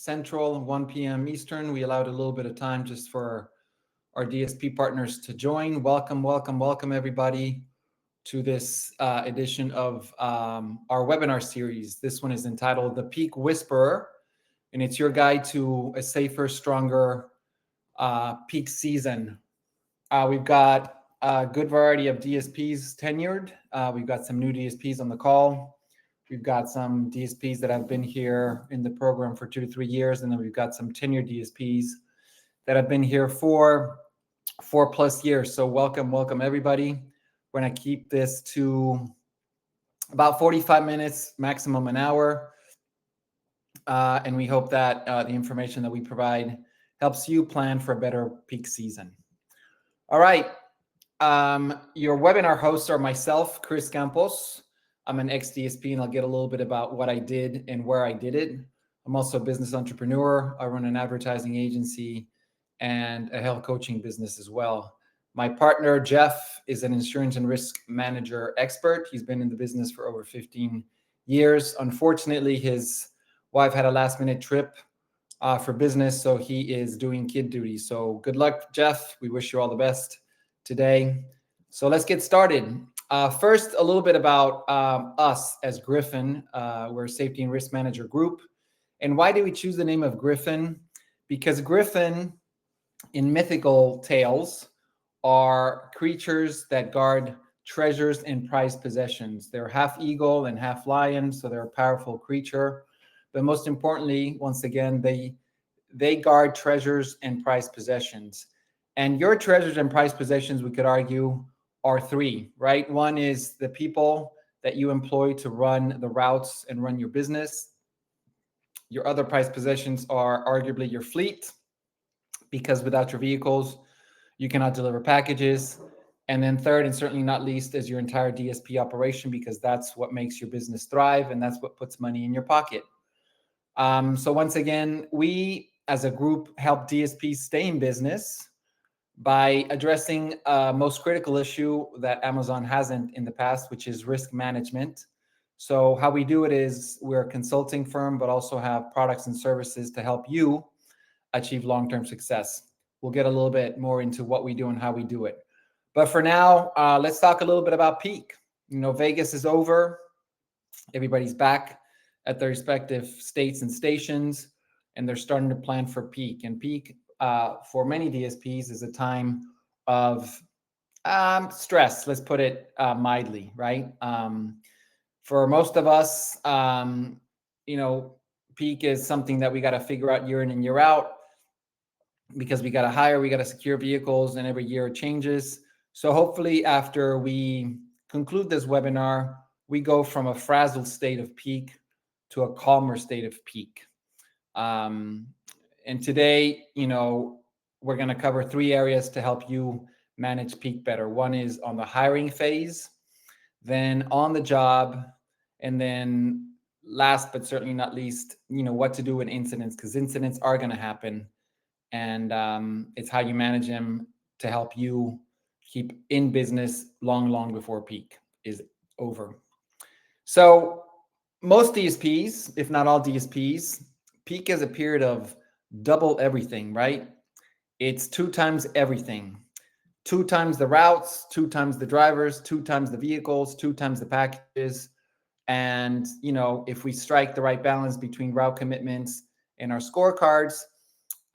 Central, 1 p.m. Eastern. We allowed a little bit of time just for our DSP partners to join. Welcome, everybody, to this edition of our webinar series. This one is entitled The Peak Whisperer, and it's your guide to a safer, stronger peak season. We've got a good variety of DSPs tenured. We've got some new DSPs on the call. We've got some DSPs that have been here in the program for 2 to 3 years, and then we've got some tenured DSPs that have been here for 4+ years. So welcome everybody. We're going to keep this to about 45 minutes, maximum an hour. And we hope that the information that we provide helps you plan for a better peak season. All right. Your webinar hosts are myself, Chris Campos. I'm an ex-DSP, and I'll get a little bit about what I did and where I did it. I'm also a business entrepreneur. I run an advertising agency and a health coaching business as well. My partner, Jeff, is an insurance and risk manager expert. He's been in the business for over 15 years. Unfortunately, his wife had a last-minute trip for business, so he is doing kid duty. So good luck, Jeff. We wish you all the best today. So let's get started. First, a little bit about us as GRYPHON. We're a safety and risk manager group. And why did we choose the name of GRYPHON? Because GRYPHON, in mythical tales, are creatures that guard treasures and prized possessions. They're half eagle and half lion, so they're a powerful creature. But most importantly, once again, they guard treasures and prized possessions. And your treasures and prized possessions, we could argue, are three, right? One is the people that you employ to run the routes and run your business. Your other prized possessions are arguably your fleet, because without your vehicles, you cannot deliver packages. And then third, and certainly not least, is your entire DSP operation, because that's what makes your business thrive, and that's what puts money in your pocket. So once again, we as a group help DSPs stay in business by addressing most critical issue that Amazon hasn't in the past, which is risk management. So how we do it is we're a consulting firm, but also have products and services to help you achieve long-term success. We'll get a little bit more into what we do and how we do it. But for now, let's talk a little bit about peak. You know, Vegas is over. Everybody's back at their respective states and stations, and they're starting to plan for peak. And peak, for many DSPs, is a time of stress. Let's put it mildly, right? For most of us, peak is something that we got to figure out year in and year out, because we got to hire, we got to secure vehicles, and every year it changes. So hopefully after we conclude this webinar, we go from a frazzled state of peak to a calmer state of peak. And today, we're going to cover 3 areas to help you manage peak better. One is on the hiring phase, then on the job, and then last but certainly not least, what to do in incidents, because incidents are going to happen. And it's how you manage them to help you keep in business long before peak is over. So most DSPs, if not all DSPs, peak is a period of double everything, right? It's 2 times everything. 2 times the routes, 2 times the drivers, 2 times the vehicles, 2 times the packages. And, if we strike the right balance between route commitments and our scorecards,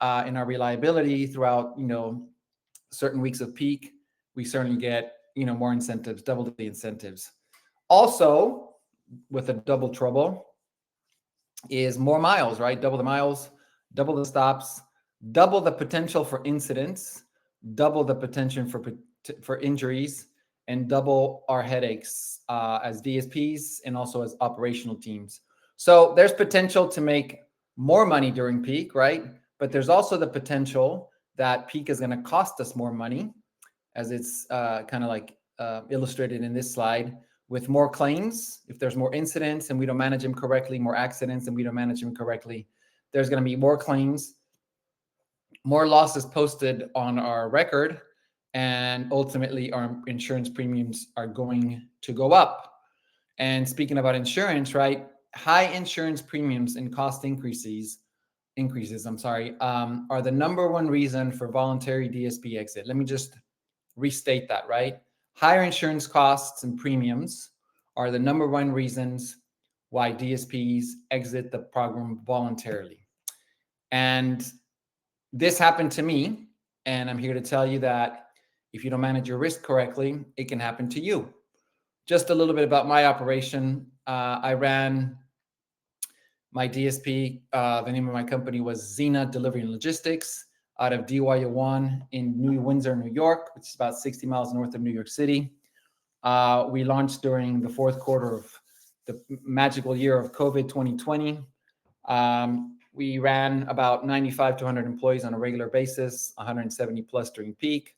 and our reliability throughout, certain weeks of peak, we certainly get, more incentives, double the incentives. Also, with a double trouble is more miles, right? Double the miles, double the stops, double the potential for incidents, double the potential for injuries, and double our headaches as DSPs and also as operational teams. So there's potential to make more money during peak, right? But there's also the potential that peak is going to cost us more money, as it's kind of like illustrated in this slide, with more claims. If there's more incidents and we don't manage them correctly, more accidents and we don't manage them correctly, there's going to be more claims, more losses posted on our record, and ultimately our insurance premiums are going to go up. And speaking about insurance, right? High insurance premiums and cost increases increases, I'm sorry, are the number one reason for voluntary DSP exit. Let me just restate that, right? Higher insurance costs and premiums are the number one reasons why DSPs exit the program voluntarily. And this happened to me, and I'm here to tell you that if you don't manage your risk correctly, it can happen to you. Just a little bit about my operation. I ran my DSP. The name of my company was Zena Delivery and Logistics out of DY1 in New Windsor, New York, which is about 60 miles north of New York City. We launched during the fourth quarter of the magical year of COVID 2020. We ran about 95 to 100 employees on a regular basis, 170 plus during peak,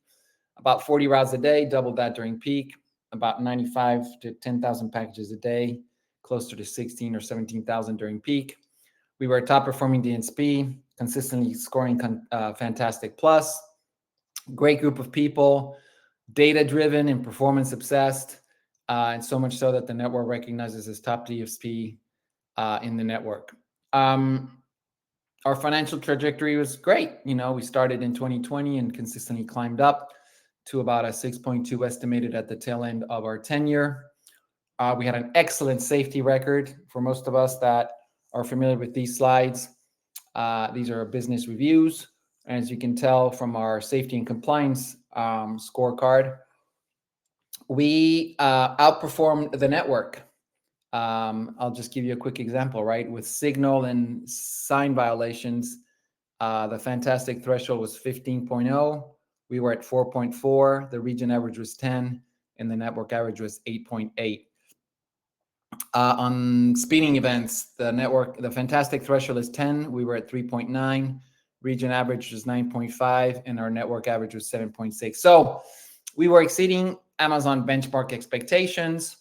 about 40 routes a day, doubled that during peak, about 95 to 10,000 packages a day, closer to 16 or 17,000 during peak. We were a top performing DSP, consistently scoring Fantastic Plus. Great group of people, data driven and performance obsessed, and so much so that the network recognizes as top DSP in the network. Our financial trajectory was great. You know, we started in 2020 and consistently climbed up to about a 6.2 estimated at the tail end of our tenure. We had an excellent safety record. For most of us that are familiar with these slides, these are business reviews. And as you can tell from our safety and compliance scorecard, we outperformed the network. I'll just give you a quick example, right? With signal and sign violations, the Fantastic threshold was 15.0. We were at 4.4. The region average was 10, and the network average was 8.8. On speeding events, the Fantastic threshold is 10. We were at 3.9. Region average was 9.5, and our network average was 7.6. So we were exceeding Amazon benchmark expectations.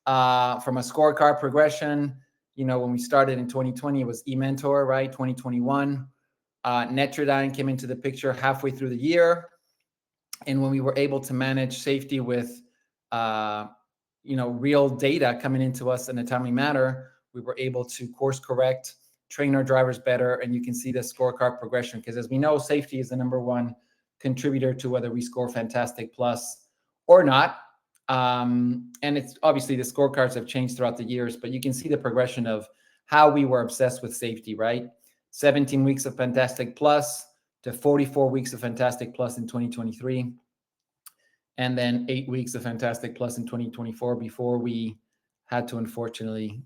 From a scorecard progression, you know, when we started in 2020, it was eMentor, right? 2021, Netrodyne came into the picture halfway through the year. And when we were able to manage safety with, real data coming into us in a timely manner, we were able to course correct, train our drivers better, and you can see the scorecard progression. Because as we know, safety is the number one contributor to whether we score Fantastic Plus or not. And it's obviously the scorecards have changed throughout the years, but you can see the progression of how we were obsessed with safety, right? 17 weeks of Fantastic Plus to 44 weeks of Fantastic Plus in 2023. And then 8 weeks of Fantastic Plus in 2024 before we had to unfortunately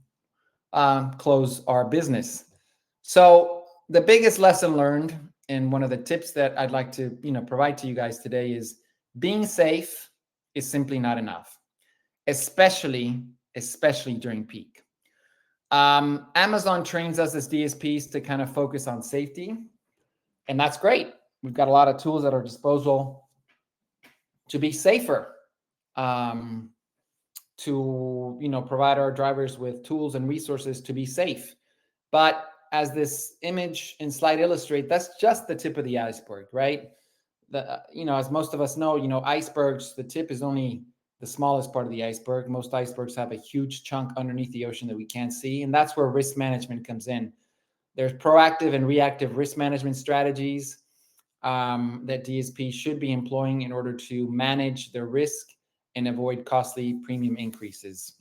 close our business. So the biggest lesson learned, and one of the tips that I'd like to provide to you guys today, is being safe is simply not enough, especially during peak. Amazon trains us as DSPs to kind of focus on safety, and that's great. We've got a lot of tools at our disposal to be safer, to provide our drivers with tools and resources to be safe. But as this image and slide illustrate, that's just the tip of the iceberg, right? As most of us know, icebergs, the tip is only the smallest part of the iceberg. Most icebergs have a huge chunk underneath the ocean that we can't see. And that's where risk management comes in. There's proactive and reactive risk management strategies that DSP should be employing in order to manage their risk and avoid costly premium increases.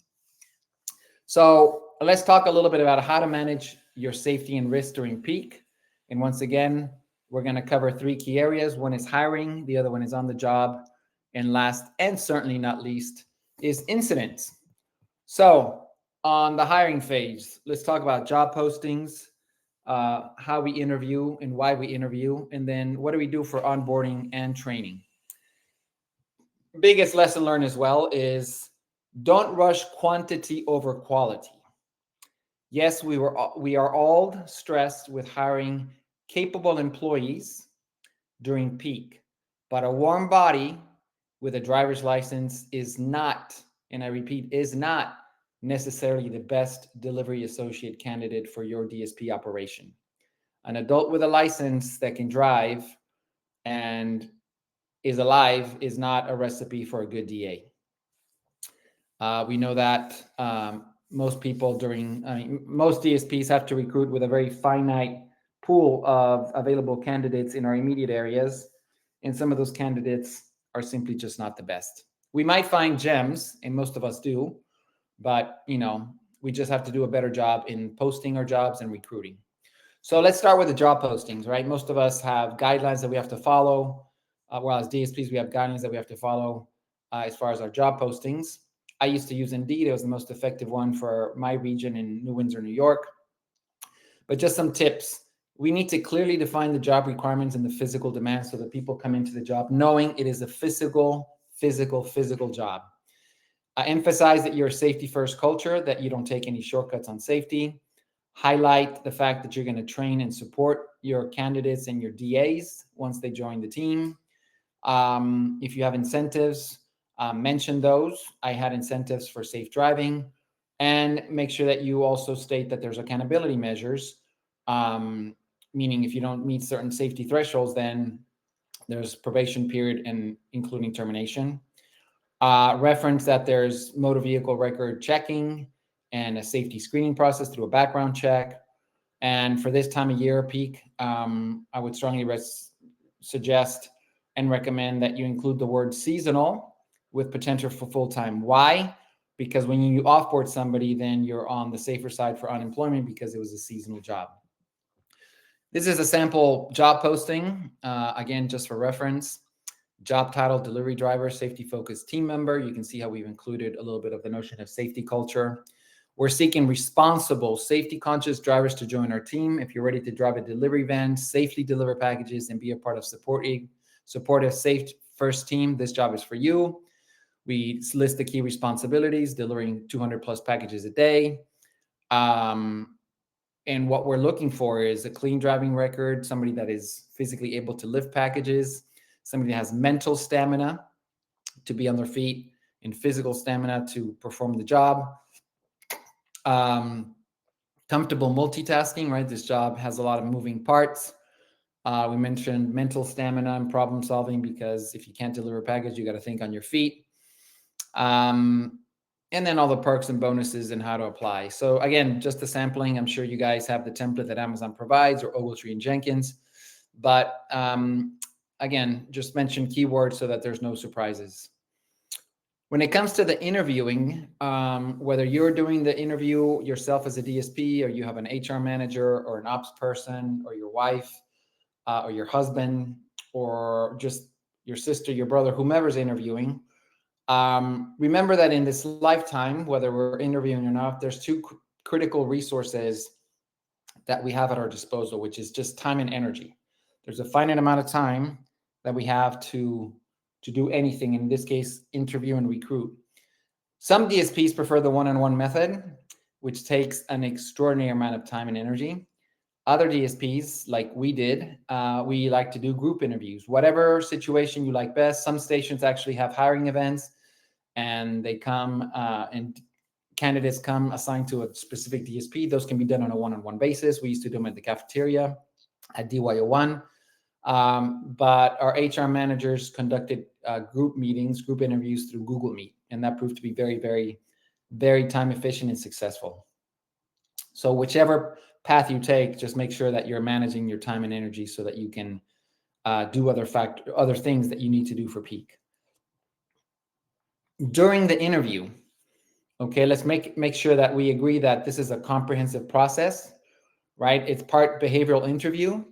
So let's talk a little bit about how to manage your safety and risk during peak. And once again, we're going to cover 3 key areas. One is hiring, the other one is on the job, and last and certainly not least is incidents. So on the hiring phase, let's talk about job postings, how we interview and why we interview, and then what do we do for onboarding and training. Biggest lesson learned as well is don't rush quantity over quality. Yes, we are all stressed with hiring capable employees during peak, but a warm body with a driver's license is not, and I repeat, is not necessarily the best delivery associate candidate for your DSP operation. An adult with a license that can drive and is alive is not a recipe for a good DA. We know that most DSPs have to recruit with a very finite pool of available candidates in our immediate areas, and some of those candidates are simply just not the best. We might find gems, and most of us do, but we just have to do a better job in posting our jobs and recruiting. So let's start with the job postings, right? Most of us have guidelines that we have to follow. Well, as DSPs, we have guidelines that we have to follow as far as our job postings. I used to use Indeed. It was the most effective one for my region in New Windsor, New York. But just some tips. We need to clearly define the job requirements and the physical demands so that people come into the job knowing it is a physical job. Emphasize that you're a safety first culture, that you don't take any shortcuts on safety. Highlight the fact that you're going to train and support your candidates and your DAs once they join the team. If you have incentives, mention those. I had incentives for safe driving, and make sure that you also state that there's accountability measures, meaning if you don't meet certain safety thresholds, then there's probation period and including termination. Reference that there's motor vehicle record checking and a safety screening process through a background check. And for this time of year, peak, I would strongly suggest and recommend that you include the word seasonal with potential for full-time. Why? Because when you offboard somebody, then you're on the safer side for unemployment because it was a seasonal job. This is a sample job posting, again, just for reference. Job title, delivery driver, safety-focused team member. You can see how we've included a little bit of the notion of safety culture. We're seeking responsible, safety-conscious drivers to join our team. If you're ready to drive a delivery van, safely deliver packages, and be a part of supportive, safe first team, this job is for you. We list the key responsibilities, delivering 200 plus packages a day. And what we're looking for is a clean driving record, somebody that is physically able to lift packages, somebody that has mental stamina to be on their feet and physical stamina to perform the job. Comfortable multitasking, right? This job has a lot of moving parts. We mentioned mental stamina and problem solving, because if you can't deliver a package, you got to think on your feet. And then all the perks and bonuses and how to apply. So again, just the sampling. I'm sure you guys have the template that Amazon provides, or Ogletree and Jenkins. But again, just mention keywords so that there's no surprises. When it comes to the interviewing, whether you're doing the interview yourself as a DSP, or you have an HR manager or an ops person, or your wife, or your husband, or just your sister, your brother, whomever's interviewing, remember that in this lifetime, whether we're interviewing or not, there's two critical resources that we have at our disposal, which is just time and energy. There's a finite amount of time that we have to do anything, in this case, interview and recruit. Some DSPs prefer the one-on-one method, which takes an extraordinary amount of time and energy. Other DSPs, like we did, we like to do group interviews, whatever situation you like best. Some stations actually have hiring events, and they come and candidates come assigned to a specific DSP. Those can be done on a one-on-one basis. We used to do them at the cafeteria at DYO1. But our HR managers conducted group meetings, group interviews through Google Meet, and that proved to be very, very, very time efficient and successful. So whichever path you take, just make sure that you're managing your time and energy so that you can do other things that you need to do for peak. During the interview, okay, let's make sure that we agree that this is a comprehensive process, right? It's part behavioral interview,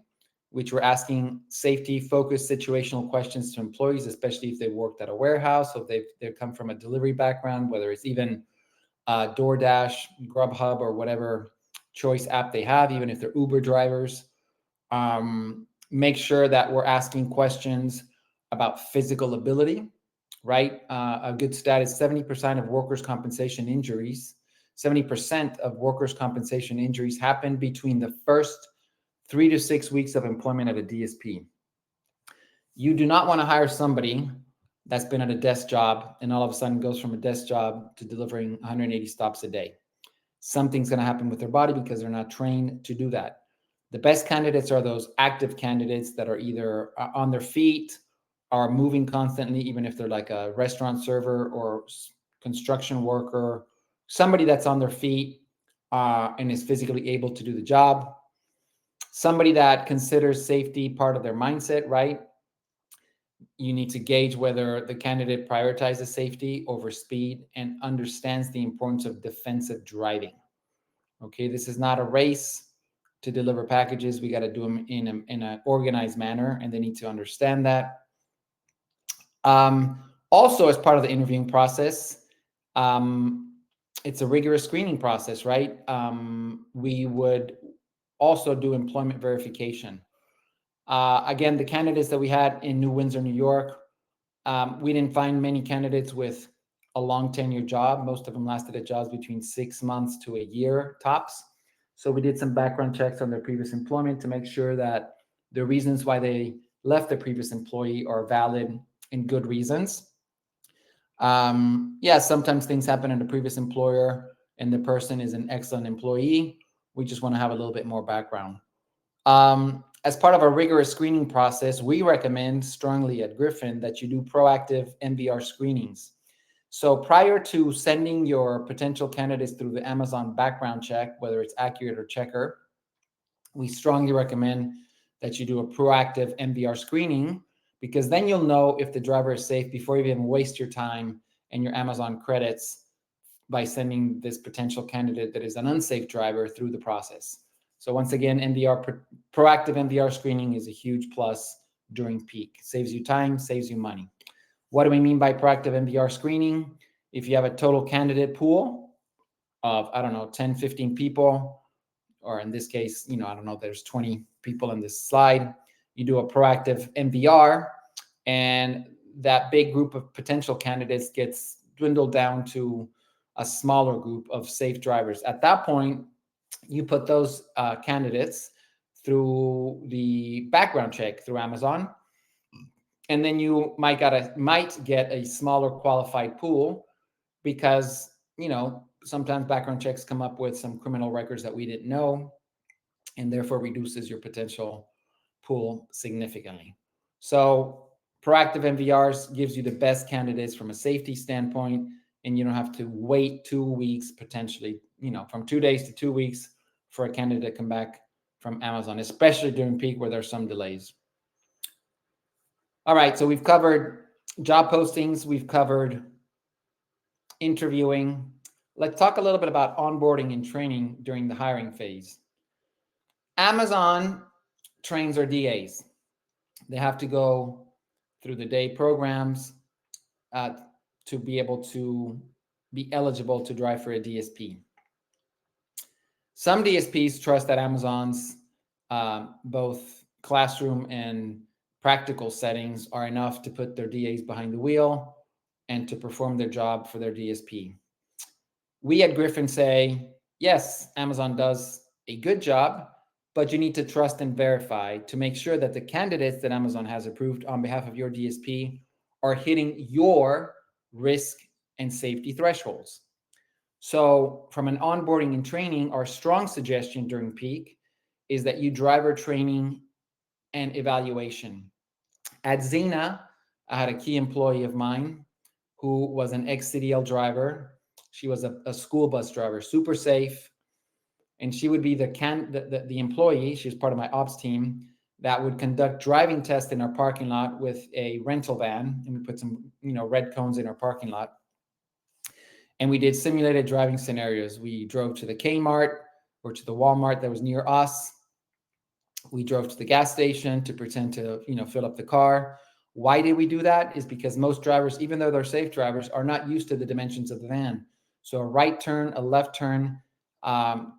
which we're asking safety-focused situational questions to employees, especially if they worked at a warehouse, so if they've come from a delivery background, whether it's even DoorDash, Grubhub, or whatever choice app they have, even if they're Uber drivers. Make sure that we're asking questions about physical ability, right? A good stat is 70% of workers' compensation injuries, 70% of workers' compensation injuries happen between the first 3 to 6 weeks of employment at a DSP. You do not want to hire somebody that's been at a desk job and all of a sudden goes from a desk job to delivering 180 stops a day. Something's going to happen with their body because they're not trained to do that. The best candidates are those active candidates that are either on their feet, are moving constantly, even if they're like a restaurant server or construction worker, somebody that's on their feet and is physically able to do the job. Somebody that considers safety part of their mindset, right? You need to gauge whether the candidate prioritizes safety over speed and understands the importance of defensive driving. Okay, this is not a race to deliver packages. We got to do them in an organized manner, and they need to understand that. Also, as part of the interviewing process, it's a rigorous screening process, right? We would also do employment verification. Again, the candidates that we had in New Windsor, New York, we didn't find many candidates with a long tenure job. Most of them lasted at jobs between 6 months to a year tops. So we did some background checks on their previous employment to make sure that the reasons why they left their previous employee are valid and good reasons. Yeah, sometimes things happen in the previous employer and the person is an excellent employee. We just want to have a little bit more background. As part of a rigorous screening process, we recommend strongly at GRYPHON that you do proactive MVR screenings. So prior to sending your potential candidates through the Amazon background check, whether it's accurate or checker, we strongly recommend that you do a proactive MVR screening, because then you'll know if the driver is safe before you even waste your time and your Amazon credits by sending this potential candidate that is an unsafe driver through the process. So once again, proactive MVR screening is a huge plus during peak. Saves you time, saves you money. What do we mean by proactive MVR screening? If you have a total candidate pool of, 10, 15 people, or in this case, there's 20 people in this slide, you do a proactive MVR, and that big group of potential candidates gets dwindled down to a smaller group of safe drivers. At that point, you put those candidates through the background check through Amazon, and then you might get a smaller qualified pool, because sometimes background checks come up with some criminal records that we didn't know, and therefore reduces your potential pool significantly. So proactive MVRs gives you the best candidates from a safety standpoint, and you don't have to wait 2 weeks, potentially, from 2 days to 2 weeks for a candidate to come back from Amazon, especially during peak where there's some delays. All right, so we've covered job postings, we've covered interviewing. Let's talk a little bit about onboarding and training during the hiring phase. Amazon trains our DAs. They have to go through the day programs to be able to be eligible to drive for a DSP. Some DSPs trust that Amazon's both classroom and practical settings are enough to put their DAs behind the wheel and to perform their job for their DSP. We at GRYPHON say, yes, Amazon does a good job, but you need to trust and verify to make sure that the candidates that Amazon has approved on behalf of your DSP are hitting your risk and safety thresholds. So from an onboarding and training, our strong suggestion during peak is that you driver training and evaluation. At Zena, I had a key employee of mine who was an ex-CDL driver. She was a school bus driver, super safe. And she would be the employee, she was part of my ops team, that would conduct driving tests in our parking lot with a rental van. And we put some, red cones in our parking lot. And we did simulated driving scenarios. We drove to the Kmart or to the Walmart that was near us. We drove to the gas station to pretend to, fill up the car. Why did we do that? Is because most drivers, even though they're safe drivers, are not used to the dimensions of the van. So a right turn, a left turn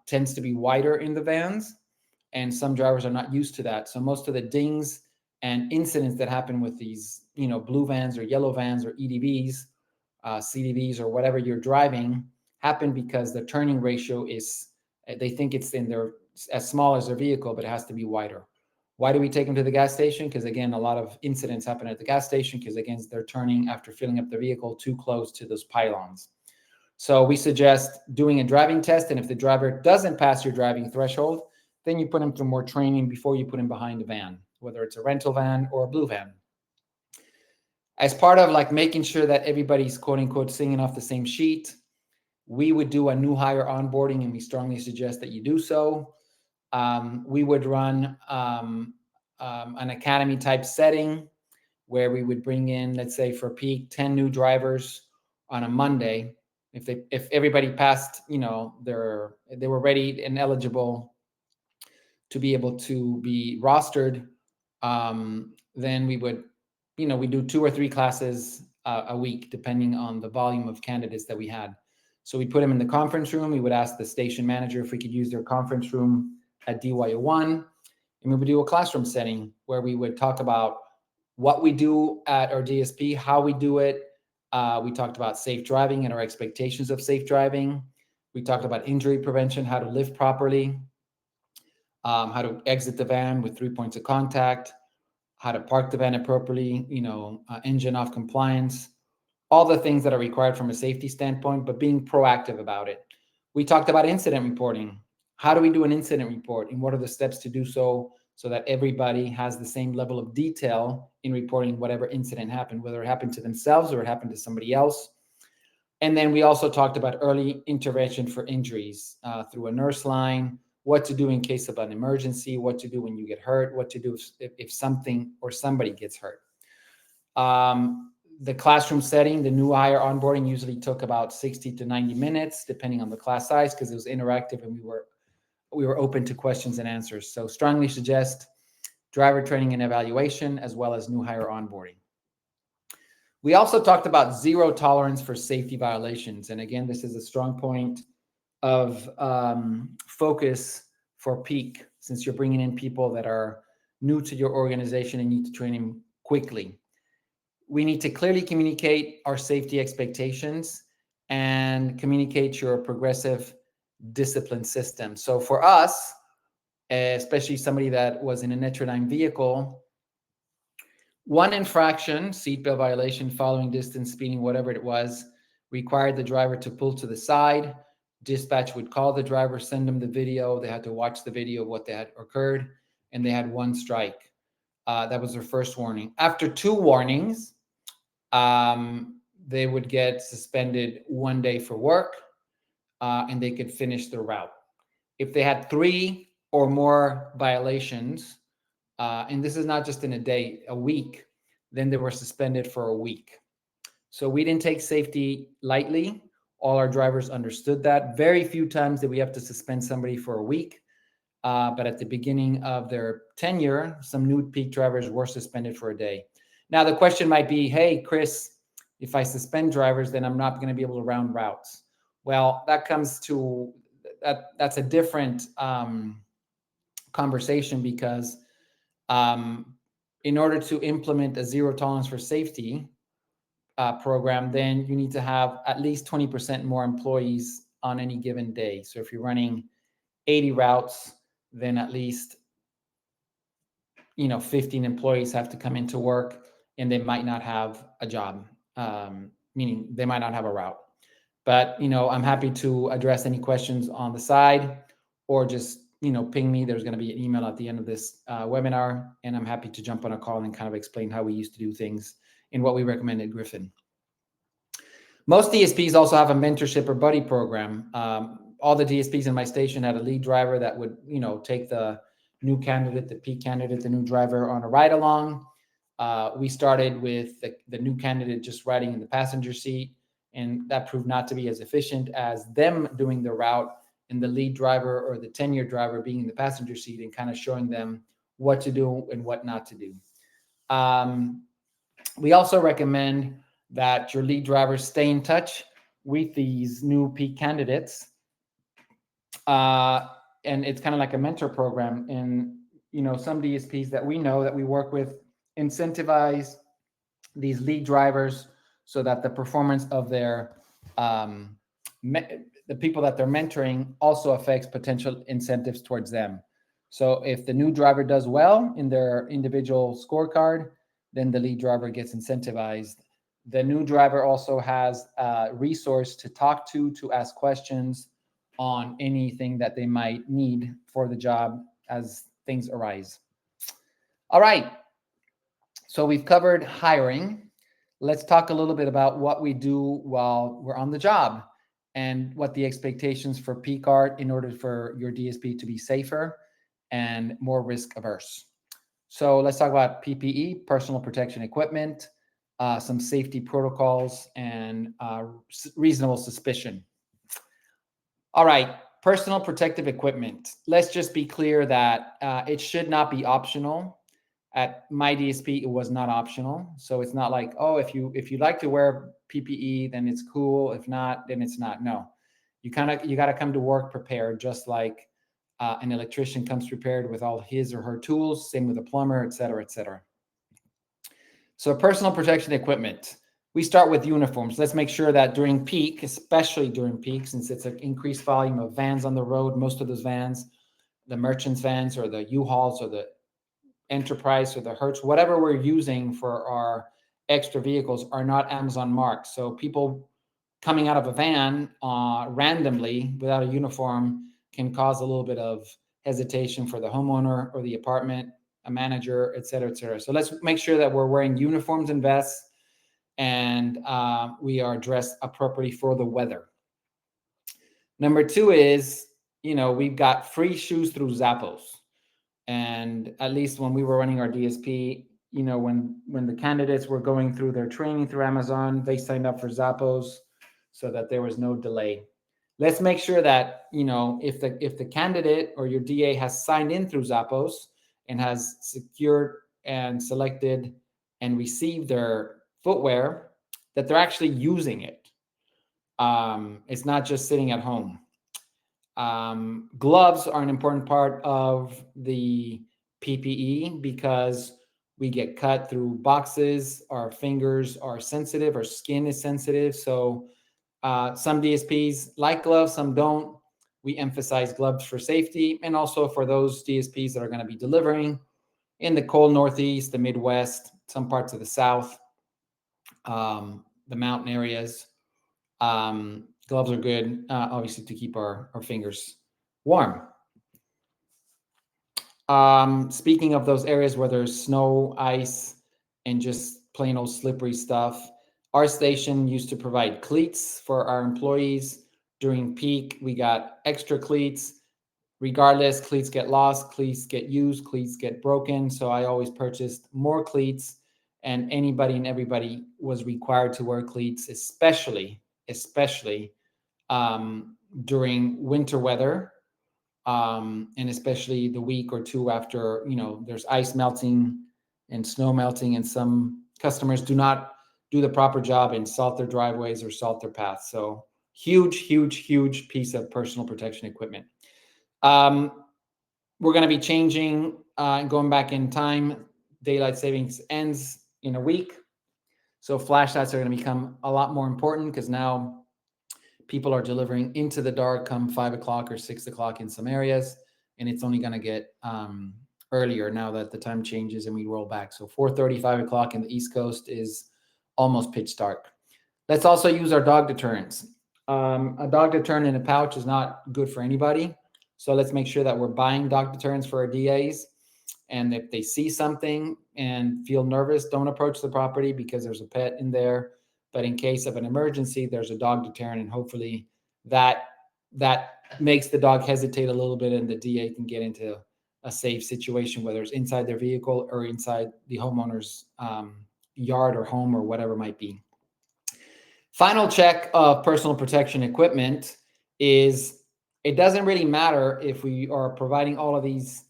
tends to be wider in the vans, and some drivers are not used to that. So most of the dings and incidents that happen with these, blue vans or yellow vans or EDVs, CDVs or whatever you're driving happen because the turning ratio is, they think it's in their, as small as their vehicle, but it has to be wider. Why do we take them to the gas station? Because again, a lot of incidents happen at the gas station because again, they're turning after filling up the vehicle too close to those pylons. So we suggest doing a driving test. And if the driver doesn't pass your driving threshold, then you put him through more training before you put him behind a van, whether it's a rental van or a blue van. As part of making sure that everybody's quote unquote singing off the same sheet, we would do a new hire onboarding, and we strongly suggest that you do so. We would run an academy type setting where we would bring in, let's say for peak, 10 new drivers on a Monday. If everybody passed, they were ready and eligible to be able to be rostered, then we would, we do 2 or 3 classes a week, depending on the volume of candidates that we had. So we put them in the conference room. We would ask the station manager if we could use their conference room at DYO1, and we would do a classroom setting where we would talk about what we do at our DSP, how we do it. We talked about safe driving and our expectations of safe driving. We talked about injury prevention, how to lift properly, how to exit the van with 3 points of contact, how to park the van appropriately, engine off compliance, all the things that are required from a safety standpoint, but being proactive about it. We talked about incident reporting. How do we do an incident report, and what are the steps to do so that everybody has the same level of detail in reporting whatever incident happened, whether it happened to themselves or it happened to somebody else. And then we also talked about early intervention for injuries through a nurse line, what to do in case of an emergency, what to do when you get hurt, what to do if something or somebody gets hurt. The classroom setting, the new hire onboarding usually took about 60 to 90 minutes, depending on the class size, because it was interactive and we were open to questions and answers. So strongly suggest driver training and evaluation, as well as new hire onboarding. We also talked about zero tolerance for safety violations. And again, this is a strong point of focus for peak, since you're bringing in people that are new to your organization and need to train them quickly. We need to clearly communicate our safety expectations and communicate your progressive discipline system. So for us, especially somebody that was in a Netrodyne vehicle, one infraction, seatbelt violation, following distance, speeding, whatever it was, required the driver to pull to the side. Dispatch would call the driver, send them the video. They had to watch the video of what they had occurred, and they had 1 strike. That was their first warning. After 2 warnings, they would get suspended 1 day for work, and they could finish their route. If they had 3 or more violations, and this is not just in a day, a week, then they were suspended for a week. So we didn't take safety lightly. All our drivers understood that. Very few times did we have to suspend somebody for a week. But at the beginning of their tenure, some new peak drivers were suspended for a day. Now, the question might be, hey, Chris, if I suspend drivers, then I'm not going to be able to round routes. Well, that comes to that's a different conversation, because in order to implement a zero tolerance for safety program, then you need to have at least 20% more employees on any given day. So if you're running 80 routes, then at least 15 employees have to come into work, and they might not have a job, meaning they might not have a route. But I'm happy to address any questions on the side, or just ping me. There's going to be an email at the end of this webinar, and I'm happy to jump on a call and kind of explain how we used to do things and what we recommend at GRYPHON. Most DSPs also have a mentorship or buddy program. All the DSPs in my station had a lead driver that would take the new candidate, the peak candidate, the new driver on a ride along. We started with the new candidate just riding in the passenger seat, and that proved not to be as efficient as them doing the route and the lead driver or the tenure driver being in the passenger seat and kind of showing them what to do and what not to do. We also recommend that your lead drivers stay in touch with these new peak candidates. And it's kind of like a mentor program. And, some DSPs that we know that we work with incentivize these lead drivers so that the performance of their the people that they're mentoring also affects potential incentives towards them. So if the new driver does well in their individual scorecard, then the lead driver gets incentivized. The new driver also has a resource to talk to ask questions on anything that they might need for the job as things arise. All right. So we've covered hiring. Let's talk a little bit about what we do while we're on the job and what the expectations for peak are in order for your DSP to be safer and more risk averse. So let's talk about PPE, personal protection equipment, some safety protocols, and reasonable suspicion. All right, personal protective equipment. Let's just be clear that it should not be optional. At my DSP, it was not optional. So it's not like, oh, if you like to wear PPE, then it's cool. If not, then it's not. No, you got to come to work prepared, just like an electrician comes prepared with all his or her tools. Same with a plumber, et cetera, et cetera. So personal protection equipment. We start with uniforms. Let's make sure that during peak, especially during peak, since it's an increased volume of vans on the road, most of those vans, the merchants vans or the U-Hauls or the Enterprise or the Hertz, whatever we're using for our extra vehicles are not Amazon marked. So people coming out of a van randomly without a uniform can cause a little bit of hesitation for the homeowner or the apartment, a manager, et cetera, et cetera. So let's make sure that we're wearing uniforms and vests and we are dressed appropriately for the weather. Number two is, we've got free shoes through Zappos. And at least when we were running our DSP, when the candidates were going through their training through Amazon, they signed up for Zappos so that there was no delay. Let's make sure that, if the candidate or your DA has signed in through Zappos and has secured and selected and received their footwear, that they're actually using it. It's not just sitting at home. Gloves are an important part of the PPE because we get cut through boxes, our fingers are sensitive, our skin is sensitive. So some DSPs like gloves, some don't. We emphasize gloves for safety and also for those DSPs that are going to be delivering in the cold Northeast, the Midwest, some parts of the South, the mountain areas. Gloves are good, obviously, to keep our fingers warm. Speaking of those areas where there's snow, ice, and just plain old slippery stuff, our station used to provide cleats for our employees. During peak, we got extra cleats. Regardless, cleats get lost, cleats get used, cleats get broken. So I always purchased more cleats, and anybody and everybody was required to wear cleats, especially during winter weather, and especially the week or two after, there's ice melting and snow melting, and some customers do not do the proper job and salt their driveways or salt their paths. So huge piece of personal protection equipment. We're going to be changing and going back in time. Daylight savings ends in a week. So flashlights are going to become a lot more important because now people are delivering into the dark come 5 o'clock or 6 o'clock in some areas. And it's only going to get earlier now that the time changes and we roll back. So 4:30, 5 o'clock in the East Coast is almost pitch dark. Let's also use our dog deterrents. A dog deterrent in a pouch is not good for anybody. So let's make sure that we're buying dog deterrents for our DAs. And if they see something and feel nervous, don't approach the property because there's a pet in there. But in case of an emergency, there's a dog deterrent, and hopefully that makes the dog hesitate a little bit, and the DA can get into a safe situation, whether it's inside their vehicle or inside the homeowner's yard or home or whatever it might be. Final check of personal protection equipment is it doesn't really matter if we are providing all of these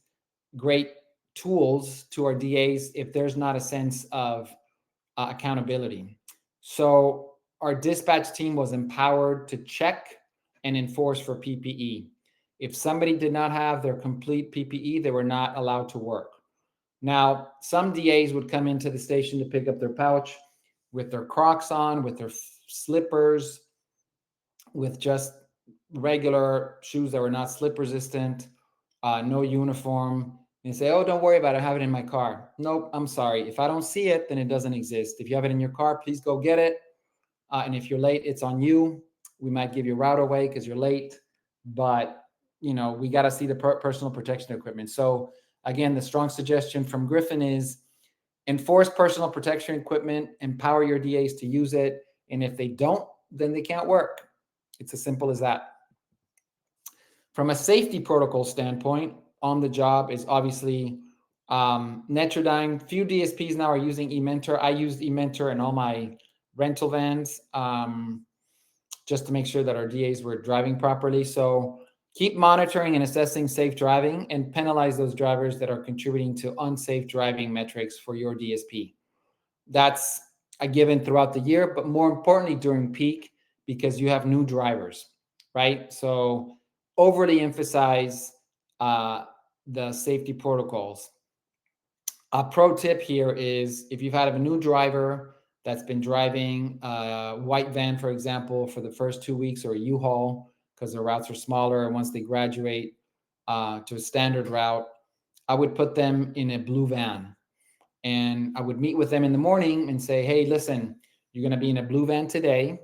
great tools to our DAs if there's not a sense of accountability. So our dispatch team was empowered to check and enforce for PPE. If somebody did not have their complete PPE, they were not allowed to work. Now, some DAs would come into the station to pick up their pouch with their Crocs on, with their slippers, with just regular shoes that were not slip resistant, no uniform. And say, oh, don't worry about it. I have it in my car. Nope, I'm sorry. If I don't see it, then it doesn't exist. If you have it in your car, please go get it. And if you're late, it's on you. We might give you a route away because you're late. But, we got to see the personal protection equipment. So, again, the strong suggestion from GRYPHON is enforce personal protection equipment, empower your DAs to use it. And if they don't, then they can't work. It's as simple as that. From a safety protocol standpoint, on the job is obviously Netrodyne. Few DSPs now are using eMentor. I used eMentor in all my rental vans just to make sure that our DAs were driving properly. So keep monitoring and assessing safe driving and penalize those drivers that are contributing to unsafe driving metrics for your DSP. That's a given throughout the year, but more importantly during peak, because you have new drivers, right? So overly emphasize the safety protocols. A pro tip here is if you've had a new driver that's been driving a white van, for example, for the first 2 weeks, or a U-Haul, because the routes are smaller, and once they graduate to a standard route, I would put them in a blue van. And I would meet with them in the morning and say, hey, listen, you're going to be in a blue van today.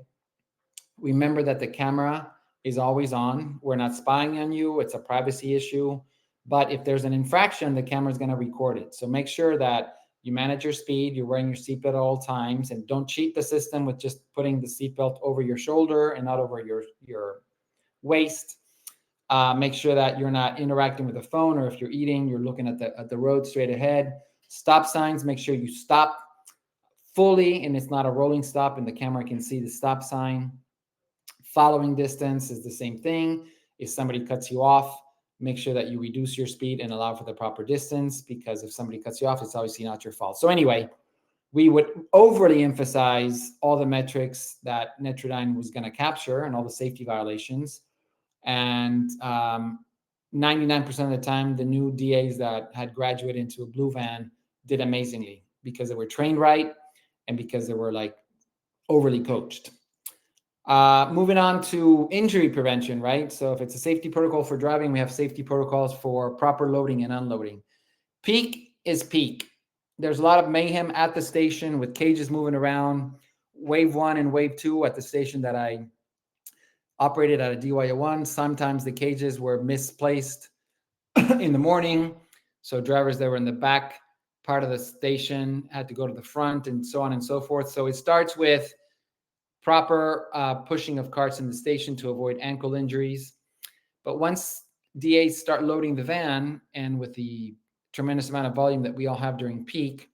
Remember that the camera is always on. We're not spying on you. It's a privacy issue. But if there's an infraction, the camera is going to record it. So make sure that you manage your speed, you're wearing your seatbelt at all times, and don't cheat the system with just putting the seatbelt over your shoulder and not over your waist. Make sure that you're not interacting with the phone, or if you're eating, you're looking at the road straight ahead. Stop signs, make sure you stop fully and it's not a rolling stop and the camera can see the stop sign. Following distance is the same thing. If somebody cuts you off, make sure that you reduce your speed and allow for the proper distance, because if somebody cuts you off, it's obviously not your fault. So anyway, we would overly emphasize all the metrics that Netrodyne was going to capture and all the safety violations. And 99% of the time, the new DAs that had graduated into a blue van did amazingly because they were trained right and because they were like overly coached. Moving on to injury prevention, right? So if it's a safety protocol for driving, we have safety protocols for proper loading and unloading. Peak is peak. There's a lot of mayhem at the station with cages moving around. Wave 1 and wave 2 at the station that I operated at a DYO1. Sometimes the cages were misplaced in the morning. So drivers that were in the back part of the station had to go to the front, and so on and so forth. So it starts with proper pushing of carts in the station to avoid ankle injuries. But once DAs start loading the van, and with the tremendous amount of volume that we all have during peak,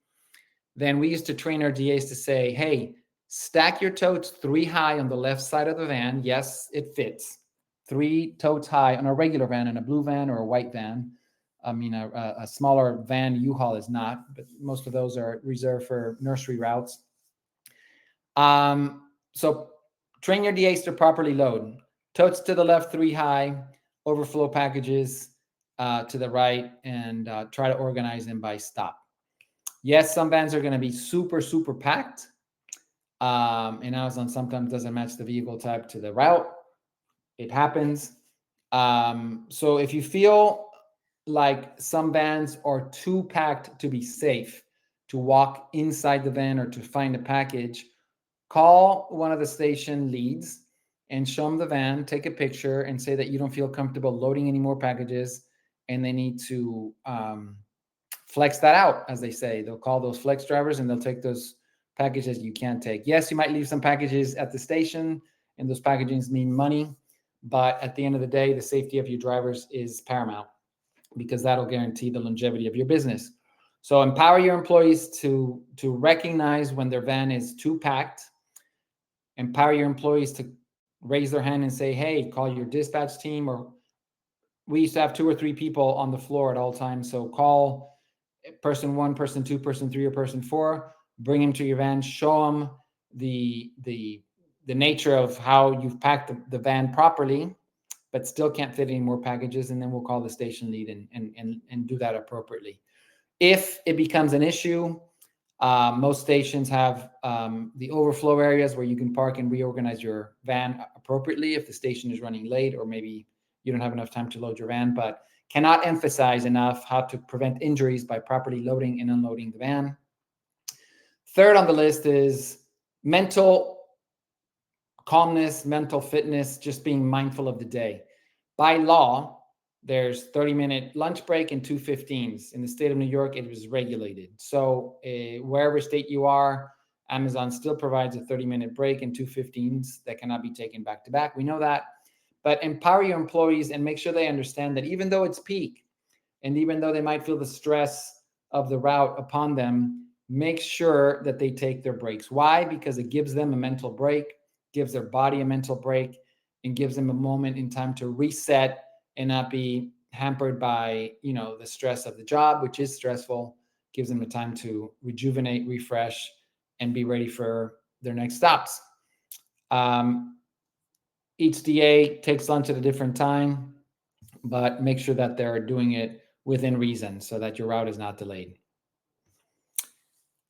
then we used to train our DAs to say, hey, stack your totes 3 high on the left side of the van. Yes, it fits. 3 totes high on a regular van, in a blue van or a white van. I mean, a smaller van U-Haul is not, but most of those are reserved for nursery routes. So train your DAs to properly load. Totes to the left, 3 high, overflow packages to the right, and try to organize them by stop. Yes, some vans are going to be super, super packed. And Amazon sometimes doesn't match the vehicle type to the route. It happens. So if you feel like some vans are too packed to be safe to walk inside the van or to find a package, call one of the station leads and show them the van, take a picture, and say that you don't feel comfortable loading any more packages, and they need to flex that out, as they say. They'll call those flex drivers and they'll take those packages you can't take. Yes, you might leave some packages at the station, and those packages mean money, but at the end of the day, the safety of your drivers is paramount, because that'll guarantee the longevity of your business. So empower your employees to recognize when their van is too packed. Empower your employees to raise their hand and say, hey, call your dispatch team. Or we used to have 2 or 3 people on the floor at all times. So call person 1, person 2, person 3, or person 4, bring them to your van, show them the nature of how you've packed the van properly, but still can't fit any more packages. And then we'll call the station lead and do that appropriately. If it becomes an issue, most stations have the overflow areas where you can park and reorganize your van appropriately if the station is running late, or maybe you don't have enough time to load your van. But cannot emphasize enough how to prevent injuries by properly loading and unloading the van. Third on the list is mental calmness, mental fitness, just being mindful of the day. By law, there's 30-minute lunch break and 2 15s. In the state of New York, it was regulated. So wherever state you are, Amazon still provides a 30-minute break and 2 15s that cannot be taken back to back. We know that. But empower your employees and make sure they understand that even though it's peak, And even though they might feel the stress of the route upon them, make sure that they take their breaks. Why? Because it gives them a mental break, gives their body a mental break, and gives them a moment in time to reset and not be hampered by, the stress of the job, which is stressful. Gives them the time to rejuvenate, refresh, and be ready for their next stops. Each DA takes lunch at a different time, but make sure that they're doing it within reason so that your route is not delayed.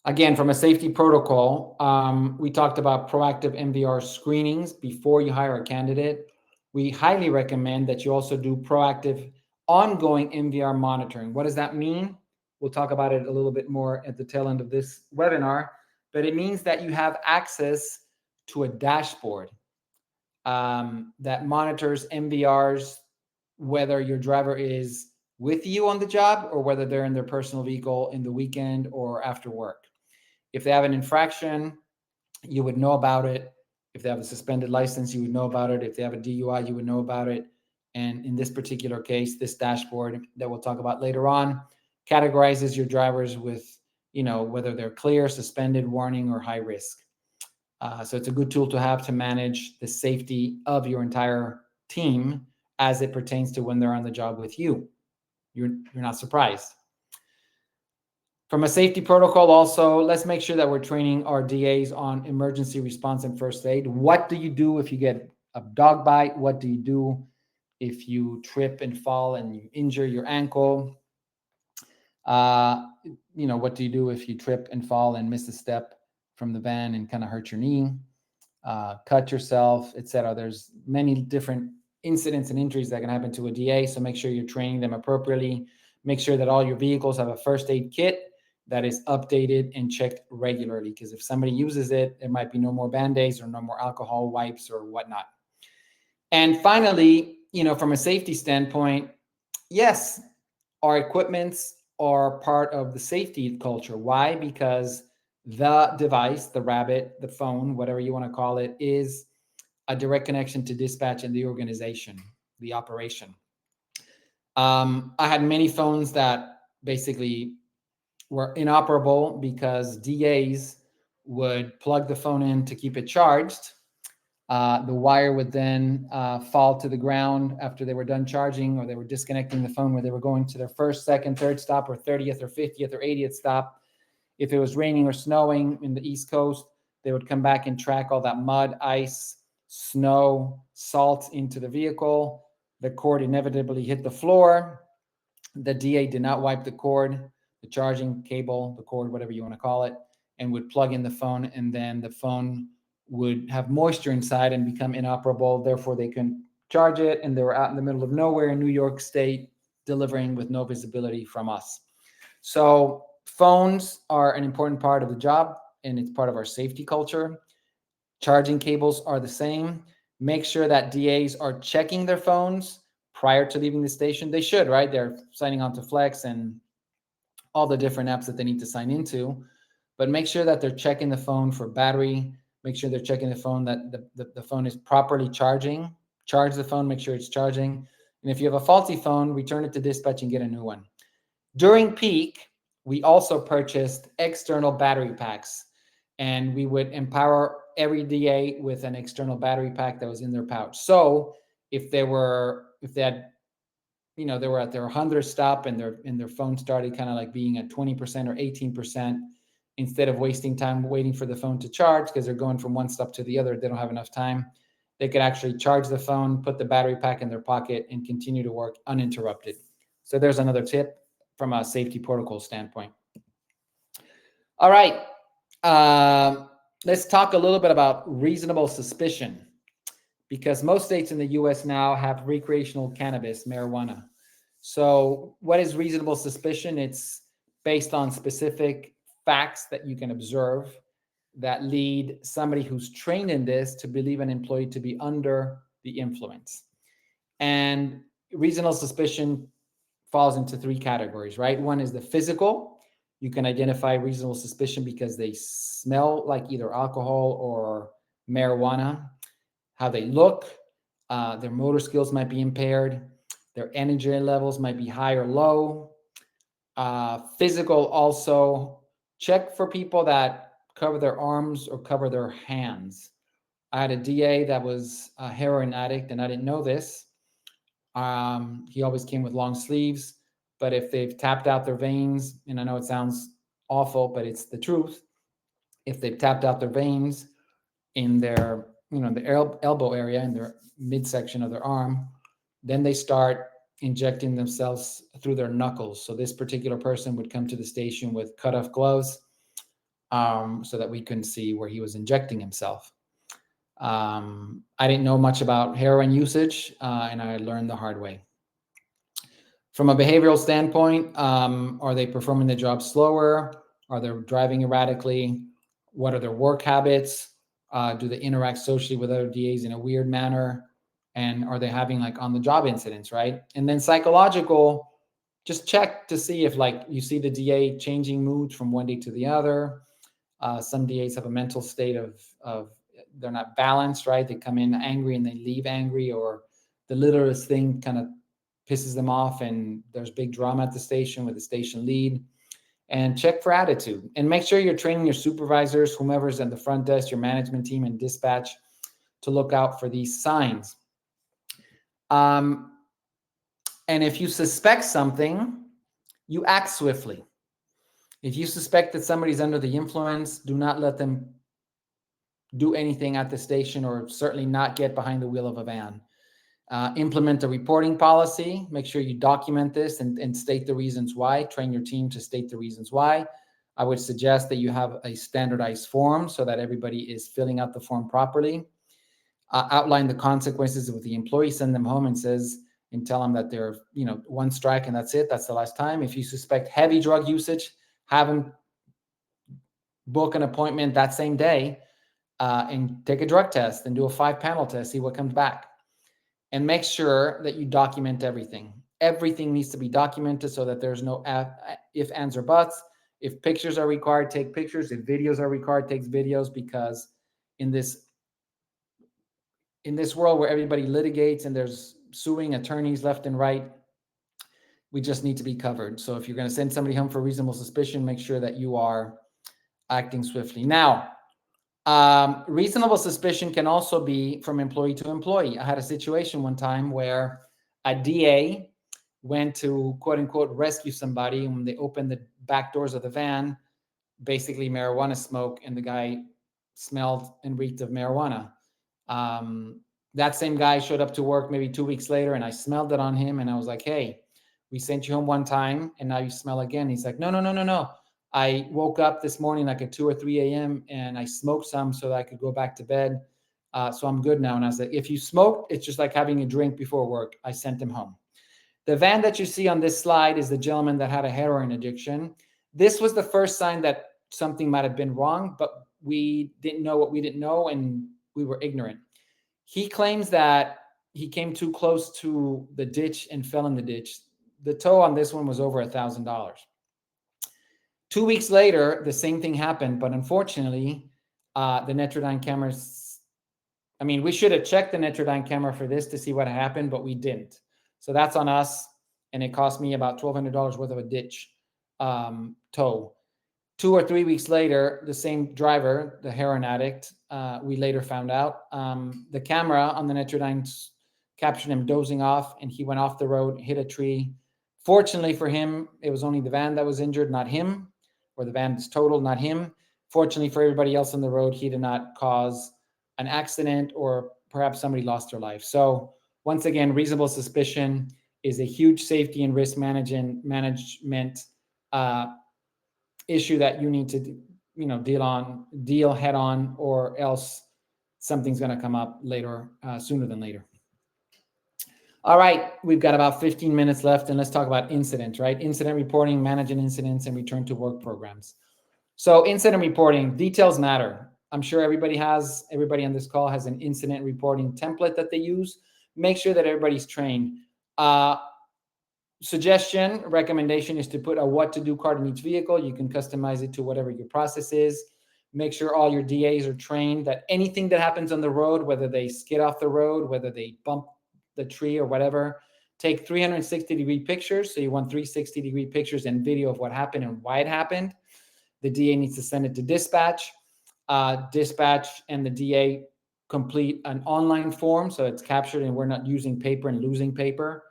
Again, from a safety protocol, we talked about proactive MVR screenings before you hire a candidate. We highly recommend that you also do proactive ongoing MVR monitoring. What does that mean? We'll talk about it a little bit more at the tail end of this webinar, but it means that you have access to a dashboard that monitors MVRs, whether your driver is with you on the job or whether they're in their personal vehicle in the weekend or after work. If they have an infraction, you would know about it. If they have a suspended license, you would know about it. If they have a DUI, you would know about it. And in this particular case, this dashboard that we'll talk about later on categorizes your drivers with, whether they're clear, suspended, warning, or high risk. So it's a good tool to have to manage the safety of your entire team as it pertains to when they're on the job with you. You're not surprised. From a safety protocol also, let's make sure that we're training our DAs on emergency response and first aid. What do you do if you get a dog bite? What do you do if you trip and fall and you injure your ankle? What do you do if you trip and fall and miss a step from the van and kind of hurt your knee, cut yourself, etc.? There's many different incidents and injuries that can happen to a DA, so make sure you're training them appropriately. Make sure that all your vehicles have a first aid kit that is updated and checked regularly, because if somebody uses it, there might be no more Band-Aids or no more alcohol wipes or whatnot. And finally, from a safety standpoint, yes, our equipments are part of the safety culture. Why? Because the device, the rabbit, the phone, whatever you want to call it, is a direct connection to dispatch and the organization, the operation. I had many phones that basically were inoperable because DAs would plug the phone in to keep it charged. The wire would then fall to the ground after they were done charging, or they were disconnecting the phone where they were going to their first, second, third stop, or 30th or 50th or 80th stop. If it was raining or snowing in the East Coast, they would come back and track all that mud, ice, snow, salt into the vehicle. The cord inevitably hit the floor. The DA did not wipe the cord, the charging cable, the cord, whatever you want to call it, and would plug in the phone, and then the phone would have moisture inside and become inoperable. Therefore, they couldn't charge it, and they were out in the middle of nowhere in New York State delivering with no visibility from us. So phones are an important part of the job, and it's part of our safety culture. Charging cables are the same. Make sure that DAs are checking their phones prior to leaving the station. They should, right? They're signing on to Flex and all the different apps that they need to sign into. But make sure that they're checking the phone for battery. Make sure they're checking the phone that the phone is properly charging. Charge the phone, make sure it's charging. And if you have a faulty phone, return it to dispatch and get a new one. During peak, we also purchased external battery packs, and we would empower every DA with an external battery pack that was in their pouch. So if they were at their 100th stop and their phone started kind of like being at 20% or 18%, instead of wasting time waiting for the phone to charge because they're going from one stop to the other, they don't have enough time, they could actually charge the phone, put the battery pack in their pocket, and continue to work uninterrupted. So there's another tip from a safety protocol standpoint. All right. Let's talk a little bit about reasonable suspicion, because most states in the US now have recreational cannabis, marijuana. So what is reasonable suspicion? It's based on specific facts that you can observe that lead somebody who's trained in this to believe an employee to be under the influence. And reasonable suspicion falls into three categories, right? One is the physical. You can identify reasonable suspicion because they smell like either alcohol or marijuana. How they look, their motor skills might be impaired. Their energy levels might be high or low. Physical also. Check for people that cover their arms or cover their hands. I had a DA that was a heroin addict, and I didn't know this. He always came with long sleeves, but if they've tapped out their veins, and I know it sounds awful, but it's the truth. If they've tapped out their veins in their, the elbow area, in their midsection of their arm, then they start injecting themselves through their knuckles. So this particular person would come to the station with cut-off gloves, so that we couldn't see where he was injecting himself. I didn't know much about heroin usage, and I learned the hard way. From a behavioral standpoint, are they performing the job slower? Are they driving erratically? What are their work habits? Do they interact socially with other DAs in a weird manner? And are they having like on-the-job incidents, right? And then psychological, just check to see if like you see the DA changing moods from one day to the other. Some DAs have a mental state of they're not balanced, right? They come in angry and they leave angry, or the littlest thing kind of pisses them off and there's big drama at the station with the station lead. And check for attitude, and make sure you're training your supervisors, whomever's at the front desk, your management team and dispatch, to look out for these signs. And if you suspect something, you act swiftly. If you suspect that somebody's under the influence, do not let them do anything at the station, or certainly not get behind the wheel of a van. Implement a reporting policy. Make sure you document this and state the reasons why. Train your team to state the reasons why. I would suggest that you have a standardized form so that everybody is filling out the form properly. Outline the consequences with the employee. Send them home and tell them that they're, one strike and that's it. That's the last time. If you suspect heavy drug usage, have them book an appointment that same day and take a drug test and do a 5-panel test, see what comes back. And make sure that you document everything. Everything needs to be documented so that there's no if, ands, or buts. If pictures are required, take pictures. If videos are required, take videos, because in this world where everybody litigates and there's suing attorneys left and right, we just need to be covered. So if you're going to send somebody home for reasonable suspicion, make sure that you are acting swiftly. Now, reasonable suspicion can also be from employee to employee. I had a situation one time where a DA went to, quote unquote, rescue somebody, and when they opened the back doors of the van, basically marijuana smoke, and the guy smelled and reeked of marijuana. That same guy showed up to work maybe 2 weeks later, and I smelled it on him, and I was like, hey, we sent you home one time and now you smell again. He's like, no. I woke up this morning like at 2 or 3 a.m. and I smoked some so that I could go back to bed. So I'm good now. And I was like, if you smoked, it's just like having a drink before work. I sent him home. The van that you see on this slide is the gentleman that had a heroin addiction. This was the first sign that something might have been wrong, but we didn't know what we didn't know, and we were ignorant. He claims that he came too close to the ditch and fell in the ditch. The tow on this one was over $1,000. 2 weeks later, the same thing happened, but unfortunately, the Netrodyne cameras, we should have checked the Netrodyne camera for this to see what happened, but we didn't. So that's on us, and it cost me about $1,200 worth of a ditch tow. 2 or 3 weeks later, the same driver, the heroin addict, we later found out, the camera on the Netrodyne captured him dozing off, and he went off the road, hit a tree. Fortunately for him, it was only the van that was injured, not him, or the van was totaled, not him. Fortunately for everybody else on the road, he did not cause an accident, or perhaps somebody lost their life. So once again, reasonable suspicion is a huge safety and risk management issue that you need to deal head on, or else something's going to come up later, sooner than later. All right, we've got about 15 minutes left, and let's talk about incidents, right? Incident reporting, managing incidents, and return to work programs. So incident reporting, details matter. I'm sure everybody on this call has an incident reporting template that they use. Make sure that everybody's trained. Suggestion, recommendation is to put a what to do card in each vehicle. You can customize it to whatever your process is. Make sure all your DAs are trained that anything that happens on the road, whether they skid off the road, whether they bump the tree or whatever, take 360-degree pictures. So you want 360-degree pictures and video of what happened and why it happened. The DA needs to send it to dispatch. Dispatch and the DA complete an online form, so it's captured and we're not using paper and losing paper.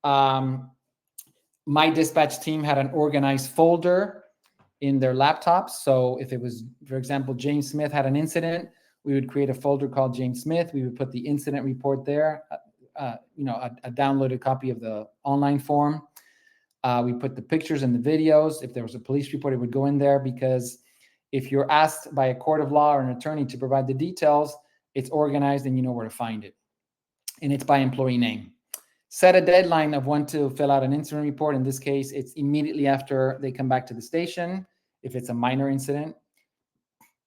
My dispatch team had an organized folder in their laptops. So if it was, for example, James Smith had an incident, we would create a folder called James Smith. We would put the incident report there, a downloaded copy of the online form. We put the pictures and the videos. If there was a police report, it would go in there, because if you're asked by a court of law or an attorney to provide the details, it's organized and you know where to find it. And it's by employee name. Set a deadline of when to fill out an incident report. In this case, it's immediately after they come back to the station, if it's a minor incident.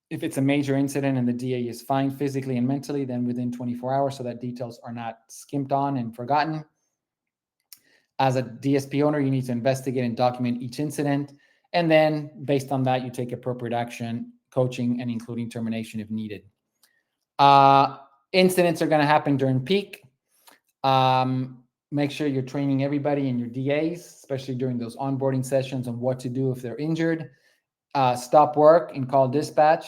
If it's a major incident and the DA is fine physically and mentally, then within 24 hours, so that details are not skimped on and forgotten. As a DSP owner, you need to investigate and document each incident. And then based on that, you take appropriate action, coaching, and including termination if needed. Incidents are going to happen during peak. Make sure you're training everybody and your DAs, especially during those onboarding sessions, on what to do if they're injured. Stop work and call dispatch.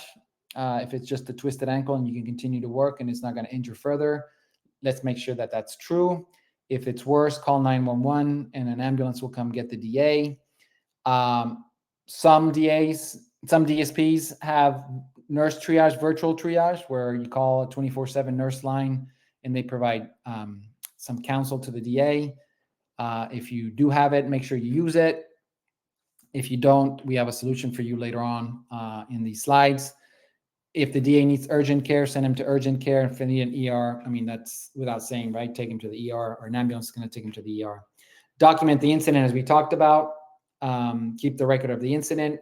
If it's just a twisted ankle and you can continue to work and it's not going to injure further, let's make sure that that's true. If it's worse, call 911 and an ambulance will come get the DA. Some DSPs have nurse triage, virtual triage, where you call a 24/7 nurse line and they provide some counsel to the DA. If you do have it, make sure you use it. If you don't, we have a solution for you later on in these slides. If the DA needs urgent care, send him to urgent care. If they need an ER, I mean, that's without saying, right? Take him to the ER, or an ambulance is going to take him to the ER. Document the incident as we talked about. Keep the record of the incident.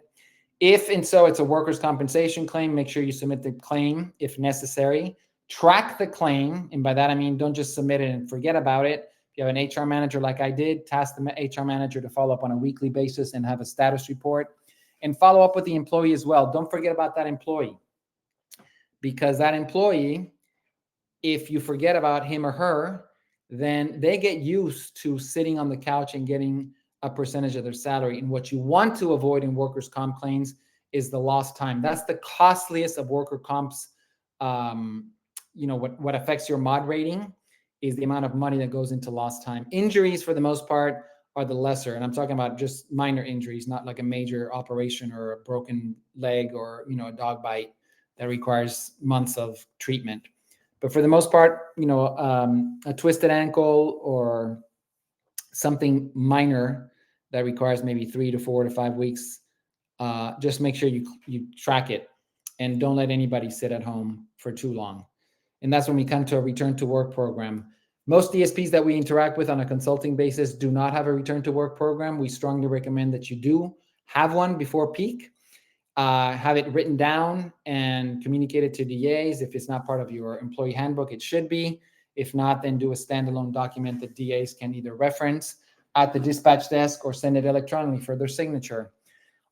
If and so it's a workers' compensation claim, make sure you submit the claim if necessary. Track the claim, and by that I mean don't just submit it and forget about it. If you have an HR manager like I did, task the HR manager to follow up on a weekly basis and have a status report, and follow up with the employee as well. Don't forget about that employee, because that employee, if you forget about him or her, then they get used to sitting on the couch and getting a percentage of their salary. And what you want to avoid in workers' comp claims is the lost time. That's the costliest of worker comps. What affects your mod rating is the amount of money that goes into lost time. Injuries, for the most part, are the lesser. And I'm talking about just minor injuries, not like a major operation or a broken leg or, a dog bite that requires months of treatment. But for the most part, a twisted ankle or something minor that requires maybe 3 to 4 to 5 weeks, just make sure you track it and don't let anybody sit at home for too long. And that's when we come to a return to work program. Most DSPs that we interact with on a consulting basis do not have a return to work program. We strongly recommend that you do have one before peak. Have it written down and communicated to DAs. If it's not part of your employee handbook, it should be. If not, then do a standalone document that DAs can either reference at the dispatch desk or send it electronically for their signature.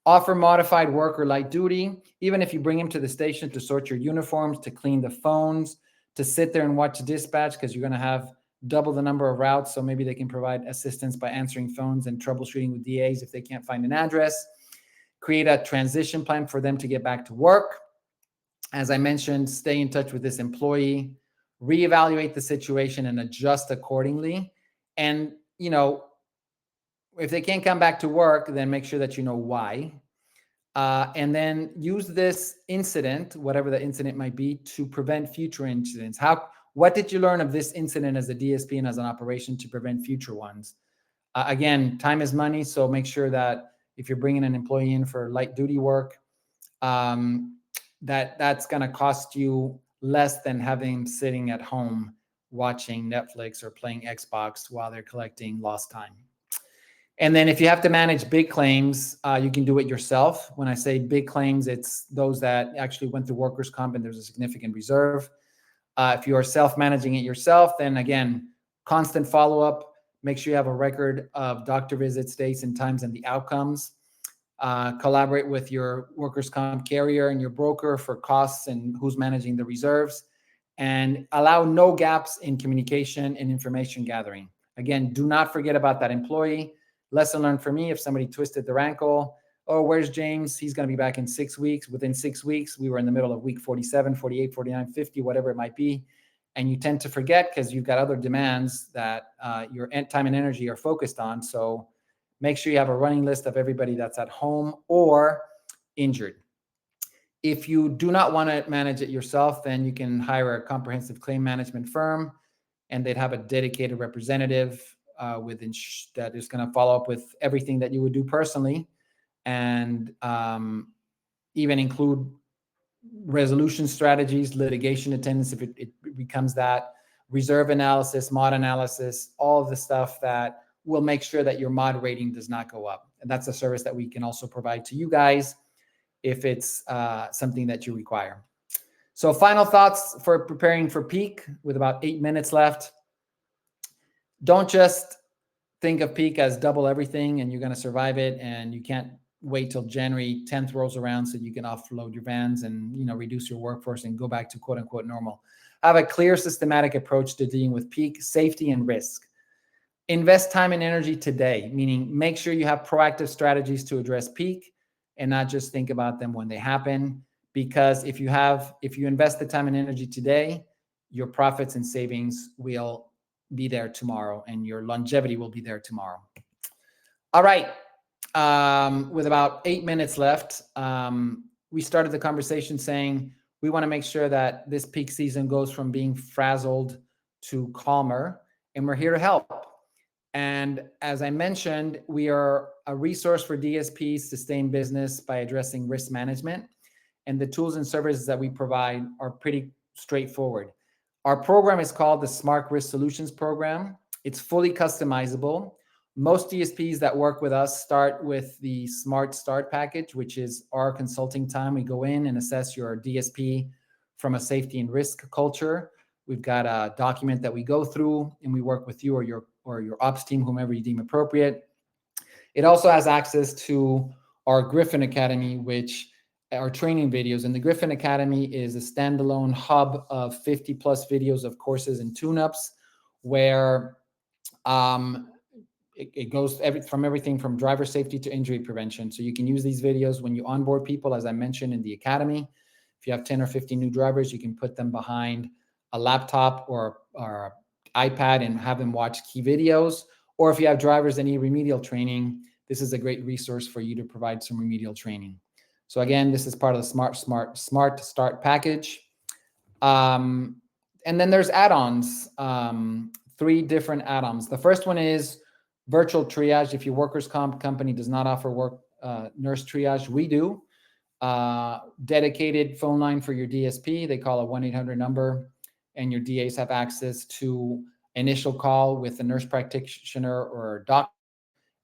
Offer modified work or light duty, even if you bring him to the station to sort your uniforms, to clean the phones, to sit there and watch dispatch, because you're going to have double the number of routes. So maybe they can provide assistance by answering phones and troubleshooting with DAs if they can't find an address. Create a transition plan for them to get back to work. As I mentioned, stay in touch with this employee, reevaluate the situation and adjust accordingly. And, if they can't come back to work, then make sure that you know why. And then use this incident, whatever the incident might be, to prevent future incidents. What did you learn of this incident as a DSP and as an operation to prevent future ones? Again, time is money, so make sure that if you're bringing an employee in for light duty work, that's going to cost you less than having them sitting at home watching Netflix or playing Xbox while they're collecting lost time. And then if you have to manage big claims, you can do it yourself. When I say big claims, it's those that actually went through workers' comp and there's a significant reserve. If you are self-managing it yourself, then again, constant follow-up. Make sure you have a record of doctor visits, dates and times, and the outcomes. Collaborate with your workers' comp carrier and your broker for costs and who's managing the reserves. And allow no gaps in communication and information gathering. Again, do not forget about that employee. Lesson learned for me, if somebody twisted their ankle, oh, where's James? He's going to be back in 6 weeks. Within 6 weeks, we were in the middle of week 47, 48, 49, 50, whatever it might be. And you tend to forget because you've got other demands that your time and energy are focused on. So make sure you have a running list of everybody that's at home or injured. If you do not want to manage it yourself, then you can hire a comprehensive claim management firm, and they'd have a dedicated representative that is going to follow up with everything that you would do personally, and even include resolution strategies, litigation attendance if it becomes that, reserve analysis, mod analysis, all of the stuff that will make sure that your mod rating does not go up. And that's a service that we can also provide to you guys if it's something that you require. So final thoughts for preparing for peak with about 8 minutes left. Don't just think of peak as double everything and you're going to survive it and you can't wait till January 10th rolls around so you can offload your vans and, you know, reduce your workforce and go back to quote unquote normal. Have a clear, systematic approach to dealing with peak, safety, and risk. Invest time and energy today, meaning make sure you have proactive strategies to address peak and not just think about them when they happen. Because if you invest the time and energy today, your profits and savings will be there tomorrow and your longevity will be there tomorrow. All right. With about 8 minutes left, we started the conversation saying we want to make sure that this peak season goes from being frazzled to calmer, and we're here to help. And as I mentioned, we are a resource for DSPs to stay in business by addressing risk management. And the tools and services that we provide are pretty straightforward. Our program is called the Smart Risk Solutions Program. It's fully customizable. Most DSPs that work with us start with the Smart Start package, which is our consulting time. We go in and assess your DSP from a safety and risk culture. We've got a document that we go through and we work with you or your ops team, whomever you deem appropriate. It also has access to our GRYPHON Academy, which are training videos. And the GRYPHON Academy is a standalone hub of 50 plus videos of courses and tune-ups where it goes from everything from driver safety to injury prevention. So you can use these videos when you onboard people, as I mentioned in the academy. If you have 10 or 15 new drivers, you can put them behind a laptop or iPad and have them watch key videos. Or if you have drivers that need remedial training, this is a great resource for you to provide some remedial training. So again, this is part of the Smart Start package. And then there's add-ons, 3 different add-ons. The first one is virtual triage. If your workers' comp company does not offer nurse triage, we do. Dedicated phone line for your DSP. They call a 1-800 number, and your DAs have access to initial call with a nurse practitioner or a doctor.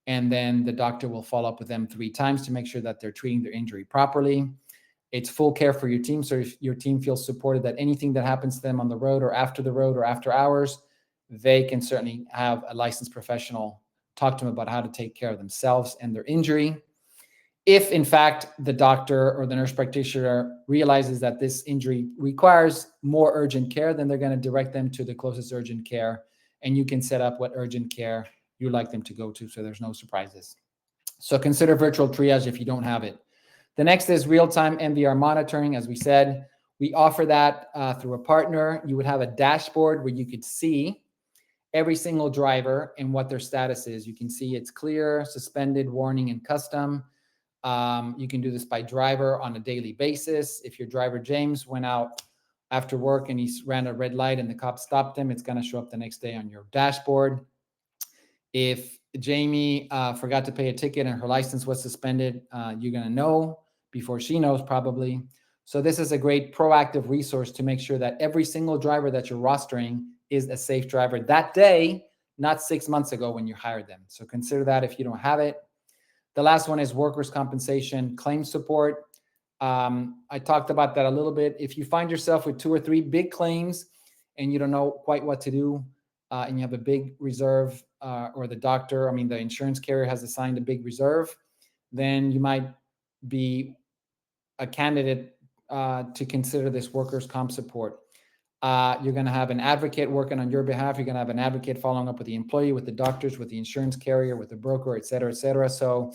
And then the doctor will follow up with them 3 times to make sure that they're treating their injury properly. It's full care for your team. So if your team feels supported that anything that happens to them on the road or after the road or after hours, they can certainly have a licensed professional talk to them about how to take care of themselves and their injury. If in fact the doctor or the nurse practitioner realizes that this injury requires more urgent care, then they're going to direct them to the closest urgent care, and you can set up what urgent care you'd like them to go to, so there's no surprises. So consider virtual triage if you don't have it. The next is real-time MVR monitoring. As we said, we offer that through a partner. You would have a dashboard where you could see every single driver and what their status is. You can see it's clear, suspended, warning, and custom. You can do this by driver on a daily basis. If your driver, James, went out after work and he ran a red light and the cop stopped him, it's going to show up the next day on your dashboard. If Jamie forgot to pay a ticket and her license was suspended, you're going to know before she knows probably. So this is a great proactive resource to make sure that every single driver that you're rostering is a safe driver that day, not 6 months ago when you hired them. So consider that if you don't have it. The last one is workers' compensation claim support. I talked about that a little bit. If you find yourself with 2 or 3 big claims and you don't know quite what to do, and you have a big reserve, or the insurance carrier has assigned a big reserve, then you might be a candidate to consider this workers' comp support. You're going to have an advocate working on your behalf. You're going to have an advocate following up with the employee, with the doctors, with the insurance carrier, with the broker, et cetera, et cetera. So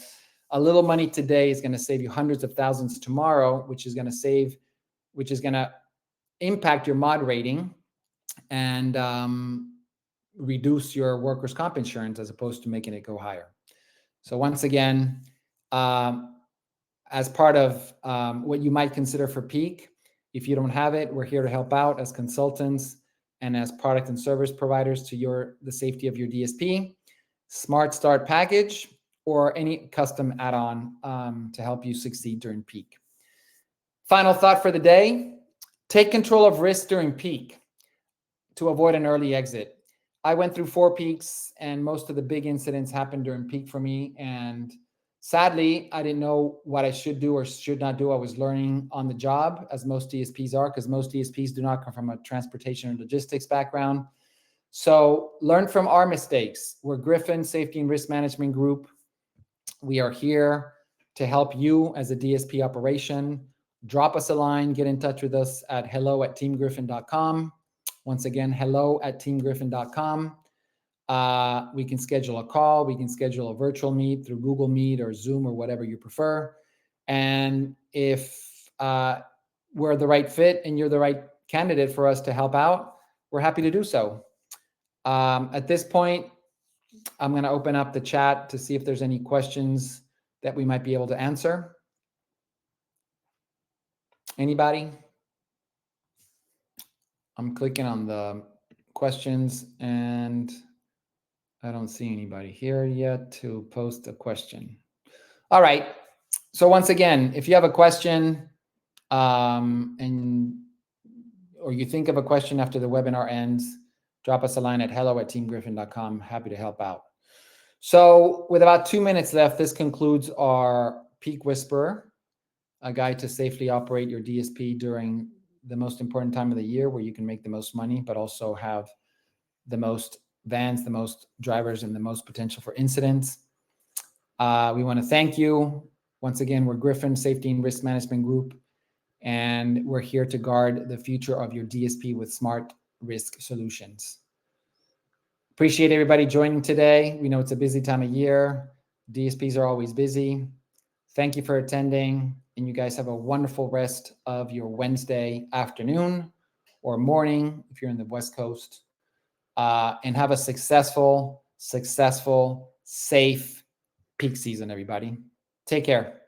a little money today is going to save you hundreds of thousands tomorrow, which is going to impact your mod rating and reduce your workers' comp insurance as opposed to making it go higher. So once again, as part of what you might consider for peak, if you don't have it, we're here to help out as consultants and as product and service providers to the safety of your DSP, Smart Start package, or any custom add-on to help you succeed during peak. Final thought for the day: take control of risk during peak to avoid an early exit. I went through 4 peaks, and most of the big incidents happened during peak for me. And sadly, I didn't know what I should do or should not do. I was learning on the job, as most DSPs are, because most DSPs do not come from a transportation and logistics background. So learn from our mistakes. We're GRYPHON Safety and Risk Management Group. We are here to help you as a DSP operation. Drop us a line, get in touch with us at hello@teamgryphon.com. Once again, hello@teamgryphon.com. We can schedule a call. We can schedule a virtual meet through Google Meet or Zoom or whatever you prefer. And if we're the right fit and you're the right candidate for us to help out, we're happy to do so. At this point, I'm going to open up the chat to see if there's any questions that we might be able to answer. Anybody? I'm clicking on the questions and I don't see anybody here yet to post a question. All right. So once again, if you have a question or you think of a question after the webinar ends, drop us a line at hello@teamgryphon.com. Happy to help out. So with about 2 minutes left, this concludes our Peak Whisperer, a guide to safely operate your DSP during the most important time of the year where you can make the most money, but also have the most vans, the most drivers, and the most potential for incidents. We want to thank you. Once again, we're GRYPHON Safety and Risk Management Group, and we're here to guard the future of your DSP with smart risk solutions. Appreciate everybody joining today. We know it's a busy time of year. DSPs are always busy. Thank you for attending, and you guys have a wonderful rest of your Wednesday afternoon or morning if you're in the West Coast, and have a successful, safe peak season, everybody. Take care.